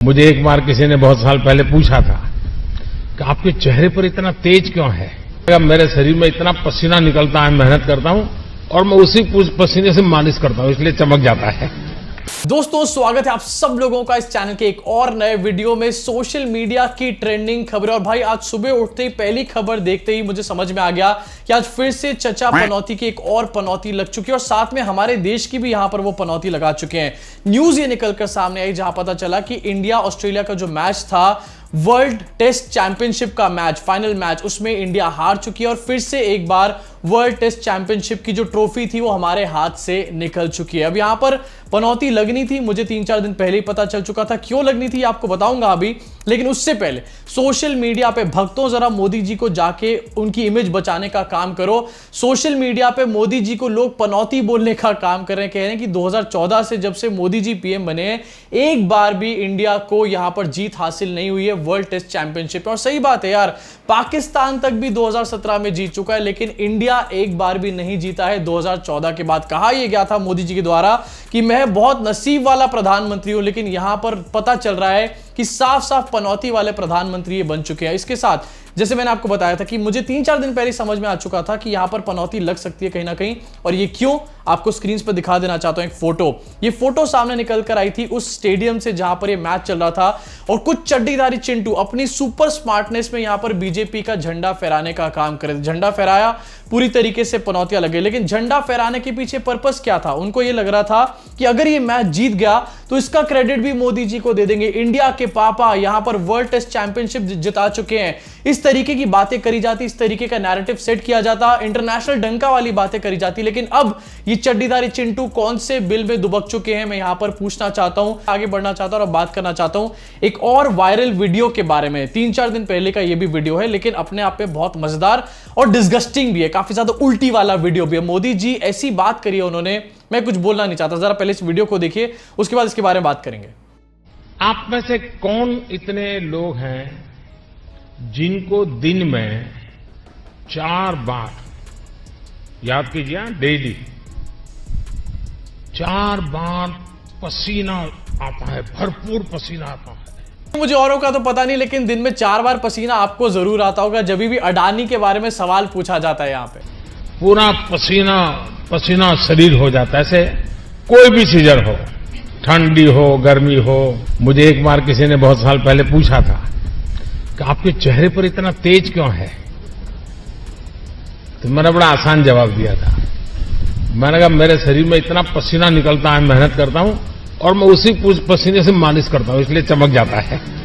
मुझे एक बार किसी ने बहुत साल पहले पूछा था कि आपके चेहरे पर इतना तेज क्यों है। मेरे शरीर में इतना पसीना निकलता है, मेहनत करता हूं और मैं उसी पसीने से मालिश करता हूं, इसलिए चमक जाता है। दोस्तों, स्वागत है आप सब लोगों का इस चैनल के एक और नए वीडियो में। सोशल मीडिया की ट्रेंडिंग खबरें। और भाई, आज सुबह उठते ही पहली खबर देखते ही मुझे समझ में आ गया कि आज फिर से चचा पनौती की एक और पनौती लग चुकी है और साथ में हमारे देश की भी यहां पर वो पनौती लगा चुके हैं। न्यूज ये निकलकर सामने आई जहां पता चला कि इंडिया ऑस्ट्रेलिया का जो मैच था, वर्ल्ड टेस्ट चैंपियनशिप का मैच, फाइनल मैच, उसमें इंडिया हार चुकी है और फिर से एक बार वर्ल्ड टेस्ट चैंपियनशिप की जो ट्रॉफी थी वो हमारे हाथ से निकल चुकी है। अब यहां पर पनौती लगनी थी, मुझे 3-4 दिन पहले ही पता चल चुका था। क्यों लगनी थी आपको बताऊंगा अभी, लेकिन उससे पहले सोशल मीडिया पे भक्तों, जरा मोदी जी को जाके उनकी इमेज बचाने का काम करो। सोशल मीडिया पे मोदी जी को लोग पनौती बोलने का काम कर रहे हैं, कह रहे हैं कि 2014 से जब से मोदी जी पीएम बने हैं, एक बार भी इंडिया को यहां पर जीत हासिल नहीं हुई है वर्ल्ड टेस्ट चैंपियनशिप। और सही बात है यार, पाकिस्तान तक भी 2017 में जीत चुका है, लेकिन इंडिया एक बार भी नहीं जीता है 2014 के बाद। कहा यह गया था मोदी जी के द्वारा कि मैं बहुत नसीब वाला प्रधानमंत्री हूं, लेकिन यहां पर पता चल रहा है कि साफ साफ पनौती वाले प्रधानमंत्री ये बन चुके हैं। इसके साथ जैसे मैंने आपको बताया था कि मुझे 3-4 दिन पहले समझ में आ चुका था कि यहां पर पनौती लग सकती है कहीं ना कहीं। और ये क्यों, आपको स्क्रीन पर दिखा देना चाहता हूं एक फोटो। ये फोटो सामने निकल कर आई थी उस स्टेडियम से जहां पर ये मैच चल रहा था और कुछ चड्डीधारी चिंटू अपनी सुपर स्मार्टनेस में यहां पर बीजेपी का झंडा फहराने का काम करे थे। झंडा फहराया, पूरी तरीके से पनौतियां लगे, लेकिन झंडा फहराने के पीछे पर्पस क्या था? उनको ये लग रहा था कि अगर ये मैच जीत गया तो इसका क्रेडिट भी मोदी जी को दे देंगे। इंडिया के पापा यहां पर वर्ल्ड टेस्ट चैंपियनशिप जिता चुके हैं। इस तरीके की बातें करी जाती, इस तरीके का नैरेटिव सेट किया जाता, इंटरनेशनल डंका वाली बातें करी जाती। लेकिन अब ये चड्डीधारी चिंटू कौन से बिल में दुबक चुके हैं, मैं यहां पर पूछना चाहता हूं, आगे बढ़ना चाहता हूं और बात करना चाहता हूं एक और वायरल वीडियो के बारे में। 3-4 दिन पहले का ये भी वीडियो है, लेकिन अपने आप में बहुत मजेदार और डिस्गस्टिंग भी है, काफी ज्यादा उल्टी वाला वीडियो भी है। मोदी जी ऐसी बात करी है उन्होंने, मैं कुछ बोलना नहीं चाहता, जरा पहले इस वीडियो को देखिए, उसके बाद इसके बारे में बात करेंगे। आप में से कौन इतने लोग हैं जिनको दिन में 4 बार, याद कीजिए, डेली 4 बार पसीना आता है, भरपूर पसीना आता है? मुझे औरों का तो पता नहीं, लेकिन दिन में 4 बार पसीना आपको जरूर आता होगा जब भी अडानी के बारे में सवाल पूछा जाता है। यहां पे पूरा पसीना पसीना शरीर हो जाता है। ऐसे कोई भी सीजन हो, ठंडी हो, गर्मी हो। मुझे एक बार किसी ने बहुत साल पहले पूछा था कि आपके चेहरे पर इतना तेज क्यों है, तो मैंने बड़ा आसान जवाब दिया था। मैंने कहा मेरे शरीर में इतना पसीना निकलता है, मेहनत करता हूं और मैं उसी पसीने से मालिश करता हूं, इसलिए चमक जाता है।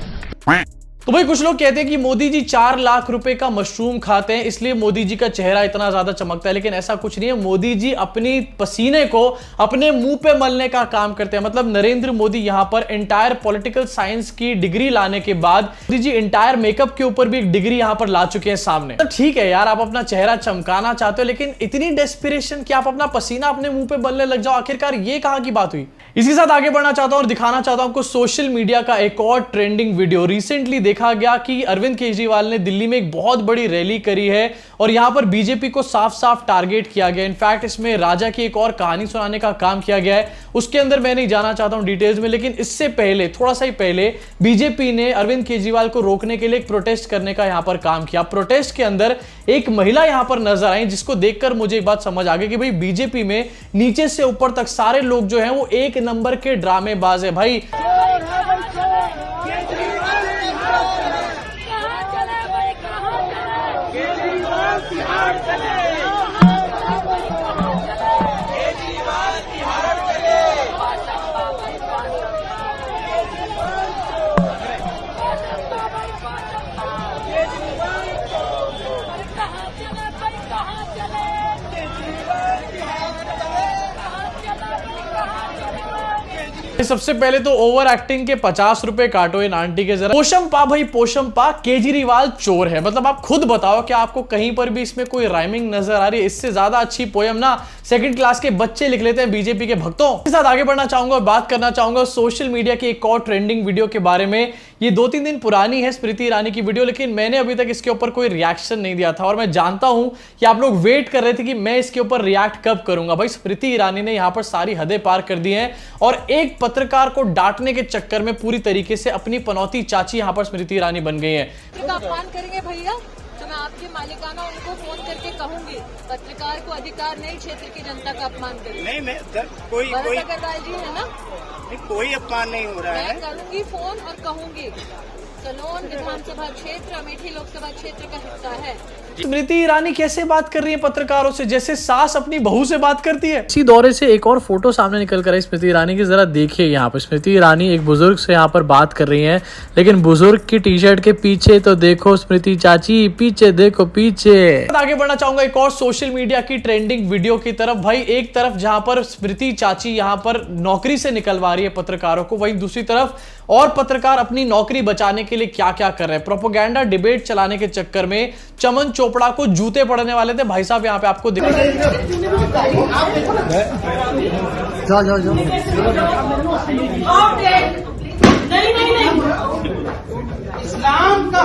तो भाई, कुछ लोग कहते हैं कि मोदी जी 4 लाख रुपए का मशरूम खाते हैं, इसलिए मोदी जी का चेहरा इतना ज्यादा चमकता है, लेकिन ऐसा कुछ नहीं है। मोदी जी अपनी पसीने को अपने मुंह पे मलने का काम करते हैं। मतलब नरेंद्र मोदी यहां पर एंटायर पॉलिटिकल साइंस की डिग्री लाने के बाद मोदी जी एंटायर मेकअप के ऊपर भी एक डिग्री यहां पर ला चुके हैं सामने। तो ठीक है यार, आप अपना चेहरा चमकाना चाहते हो, लेकिन इतनी डेस्पिरेशन कि आप अपना पसीना अपने मुंह पे मलने लग जाओ, आखिरकार ये कहां की बात हुई? इसी साथ आगे बढ़ना चाहता हूं और दिखाना चाहता हूं आपको सोशल मीडिया का एक और ट्रेंडिंग वीडियो। रिसेंटली देखा गया कि अरविंद केजरीवाल ने दिल्ली में एक बहुत बड़ी रैली करी है और यहां पर बीजेपी को साफ साफ टारगेट किया गया। इनफैक्ट इसमें राजा की एक और कहानी सुनाने का काम किया गया है, उसके अंदर मैं नहीं जाना चाहता हूं डिटेल्स में, लेकिन इससे पहले, थोड़ा सा ही पहले, बीजेपी ने अरविंद केजरीवाल को रोकने के लिए एक प्रोटेस्ट करने का यहां पर काम किया। प्रोटेस्ट के अंदर एक महिला यहां पर नजर आई, जिसको देखकर मुझे एक बात समझ आ गई कि भाई बीजेपी में नीचे से ऊपर तक सारे लोग जो हैं वो एक नंबर के ड्रामेबाज है भाई। सबसे पहले तो ओवर एक्टिंग के 50 रुपए काटो इन आंटी के जरा। पोशंपा भाई, पोशंपा, केजरीवाल चोर है। मतलब आप खुद बताओ कि आपको कहीं पर भी इसमें कोई राइमिंग नजर आ रही है? इससे ज्यादा अच्छी पोयम ना 2nd क्लास के बच्चे लिख लेते हैं बीजेपी के भक्तों। इसके साथ आगे बढ़ना चाहूंगा और बात करना चाहूंगा सोशल मीडिया की एक और ट्रेंडिंग वीडियो के बारे में। ये 2-3 दिन पुरानी है, स्मृति ईरानी की वीडियो, लेकिन मैंने अभी तक इसके ऊपर कोई रिएक्शन नहीं दिया था और मैं जानता हूं कि आप लोग वेट कर रहे थे कि मैं इसके ऊपर रिएक्ट कब करूंगा। भाई स्मृति ईरानी ने यहां पर सारी हदें पार कर दी हैं और एक पत्रकार को डांटने के चक्कर में पूरी तरीके से अपनी पनौती चाची यहां पर स्मृति ईरानी बन गई हैं। अपमान करेंगे भैया तो मैं आपके मालिकाना उनको फोन करके कहूंगी, पत्रकार को अधिकार नहीं क्षेत्र की जनता का अपमान करें। नहीं मैं कोई अग्रवाल जी है ना, कोई अपमान नहीं हो रहा है। मैं करूंगी फोन और कहूंगी सलोन विधानसभा क्षेत्र अमेठी लोकसभा क्षेत्र का हिस्सा है। स्मृति ईरानी कैसे बात कर रही है पत्रकारों से, जैसे सास अपनी बहू से बात करती है। इसी दौरे से एक और फोटो सामने निकल कर आई स्मृति ईरानी की, जरा देखिए यहाँ पर स्मृति ईरानी एक बुजुर्ग से यहाँ पर बात कर रही हैं, लेकिन बुजुर्ग की टी शर्ट के पीछे तो देखो स्मृति चाची, पीछे देखो पीछे। आगे बढ़ना चाहूंगा एक और सोशल मीडिया की ट्रेंडिंग वीडियो की तरफ। भाई एक तरफ जहां पर स्मृति चाची यहां पर नौकरी से निकलवा रही है पत्रकारों को, वहीं दूसरी तरफ और पत्रकार अपनी नौकरी बचाने के लिए क्या क्या कर रहे हैं। प्रोपेगेंडा डिबेट चलाने के चक्कर में चमन चोपड़ा को जूते पड़ने वाले थे। भाई साहब यहाँ पे आपको जाओ इस्लाम का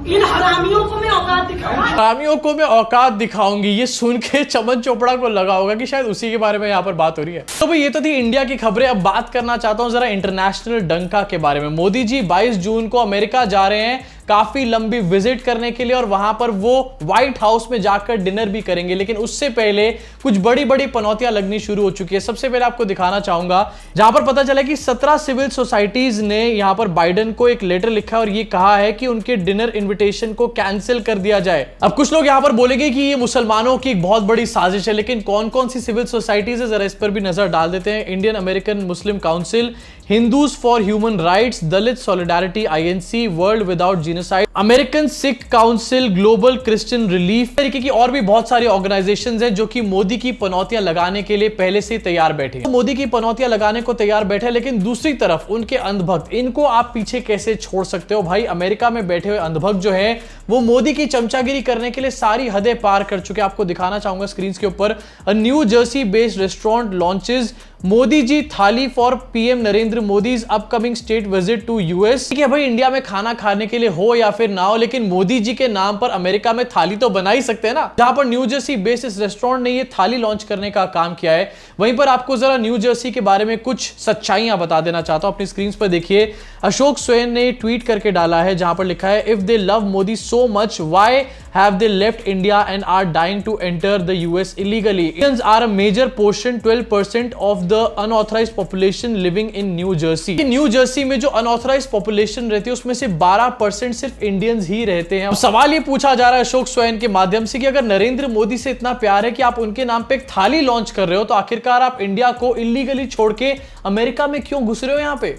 इन हरामियों को मैं औकात दिखाऊंगी, हरामियों को मैं औकात दिखाऊंगी। ये सुन के चमन चोपड़ा को लगा होगा कि शायद उसी के बारे में यहाँ पर बात हो रही है। तो भाई ये तो थी इंडिया की खबरें। अब बात करना चाहता हूं जरा इंटरनेशनल डंका के बारे में। मोदी जी 22 जून को अमेरिका जा रहे हैं काफी लंबी विजिट करने के लिए, और वहां पर वो व्हाइट हाउस में जाकर डिनर भी करेंगे। लेकिन उससे पहले कुछ बड़ी बड़ी पनौतियां लगनी शुरू हो चुकी है। सबसे पहले आपको दिखाना चाहूंगा जहां पर पता चला कि 17 सिविल सोसाइटीज ने यहां पर बाइडेन को एक लेटर लिखा और ये कहा है कि उनके डिनर इन्विटेशन को कैंसिल कर दिया जाए। अब कुछ लोग यहां पर बोलेंगे कि ये मुसलमानों की एक बहुत बड़ी साजिश है, लेकिन कौन कौन सी सिविल सोसाइटीज है जरा इस पर भी नजर डाल देते हैं। Indian American Muslim council, Hindus for human rights, Dalit solidarity, INC, world without genocide, American Sikh council, global Christian relief, तरीके की और भी बहुत सारी ऑर्गेनाइजेशंस हैं जो कि मोदी की पनौतियां लगाने के लिए पहले से तैयार बैठे हैं। तो मोदी की पनौतियां लगाने को तैयार बैठे, लेकिन दूसरी तरफ उनके अंधभक्त, इनको आप पीछे कैसे छोड़ सकते हो। भाई अमेरिका में बैठे हुए अंधभक्त जो है वो मोदी की चमचागिरी करने के लिए सारी हदें पार कर चुके हैं। आपको दिखाना चाहूंगा स्क्रीन के ऊपर, a New Jersey based restaurant launches Modi ji thali for PM Narendra Modi's upcoming state visit to US। ठीक है भाई, इंडिया में खाना खाने के लिए हो या फिर ना हो, लेकिन मोदी जी के नाम पर अमेरिका में थाली तो बना ही सकते हैं ना। जहां पर न्यू जर्सी बेस्ड इस रेस्टोरेंट ने ये थाली लॉन्च करने का काम किया है। वहीं पर आपको जरा न्यू जर्सी के बारे में कुछ सच्चाइयां बता देना चाहता हूं। अपनी स्क्रीन पर देखिए, अशोक स्वयं ने ट्वीट करके डाला है जहां पर लिखा है, if they love Modi so much why have they left India and are dying to enter the US illegally? Indians are a major portion, 12% of the unauthorized population living in New Jersey. New Jersey में जो unauthorized population रहती है उसमें से 12% सिर्फ Indians ही रहते हैं। अब सवाल ये पूछा जा रहा है अशोक स्वयं के माध्यम से कि अगर नरेंद्र मोदी से इतना प्यार है कि आप उनके नाम पे एक थाली लॉन्च कर रहे हो, तो आखिरकार आप इंडिया को इलीगली छोड़ के अमेरिका में क्यों घुस रहे हो यहां पे।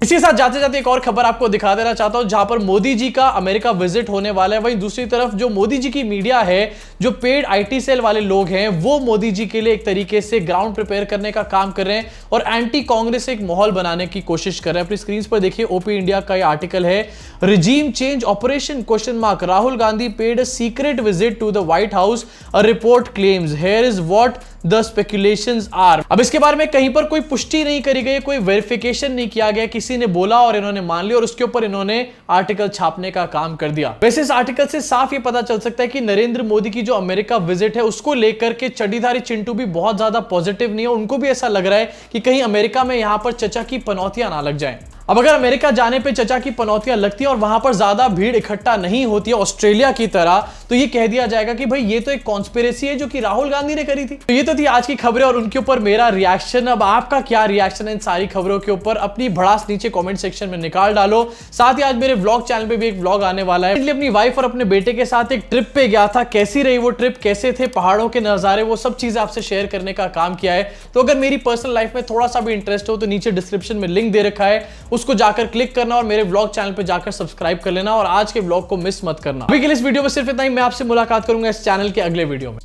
इसी के साथ जाते जाते एक और खबर आपको दिखा देना चाहता हूं जहां पर मोदी जी का अमेरिका विजिट होने वाला है। वहीं दूसरी तरफ जो मोदी जी की मीडिया है, जो पेड IT सेल वाले लोग हैं, वो मोदी जी के लिए एक तरीके से ग्राउंड प्रिपेयर करने का काम कर रहे हैं और एंटी कांग्रेस एक माहौल बनाने की कोशिश कर रहे हैं। अपनी स्क्रीन पर देखिए, OP इंडिया का ये आर्टिकल है, regime change operation question mark, Rahul Gandhi paid a secret visit to the White House, a report claims, here is what the speculations are. अब इसके बारे में कहीं पर कोई पुष्टि नहीं करी गई, कोई वेरिफिकेशन नहीं किया गया, किसी ने बोला और इन्होंने मान लिया और उसके ऊपर इन्होंने आर्टिकल छापने का काम कर दिया। वैसे इस आर्टिकल से साफ ये पता चल सकता है कि नरेंद्र मोदी की जो अमेरिका विजिट है उसको लेकर के चड्डीधारी चिंटू भी बहुत ज्यादा पॉजिटिव नहीं है। उनको भी ऐसा लग रहा है कि कहीं अमेरिका में यहां पर चचा की पनौतियां ना लग जाएं। अब अगर अमेरिका जाने पे चचा की पनौतियां लगती है और वहां पर ज्यादा भीड़ इकट्ठा नहीं होती है ऑस्ट्रेलिया की तरह, तो ये कह दिया जाएगा कि भाई ये तो एक कॉन्स्पिरेसी है जो कि राहुल गांधी ने करी थी। तो ये तो थी आज की खबरें और उनके ऊपर मेरा रिएक्शन। अब आपका क्या रिएक्शन है इन सारी खबरों के ऊपर, अपनी भड़ास नीचे कमेंट सेक्शन में निकाल डालो। साथ ही आज मेरे व्लॉग चैनल पे भी एक व्लॉग आने वाला है। इसलिए अपनी वाइफ और अपने बेटे के साथ एक ट्रिप पे गया था, कैसी रही वो ट्रिप, कैसे थे पहाड़ों के नजारे, वो सब चीजें आपसे शेयर करने का काम किया है। तो अगर मेरी पर्सनल लाइफ में थोड़ा सा भी इंटरेस्ट हो तो नीचे डिस्क्रिप्शन में लिंक दे रखा है, उसको जाकर क्लिक करना और मेरे व्लॉग चैनल पे जाकर सब्सक्राइब कर लेना और आज के व्लॉग को मिस मत करना। अभी के लिए इस वीडियो में सिर्फ इतना ही। मैं आपसे मुलाकात करूंगा इस चैनल के अगले वीडियो में।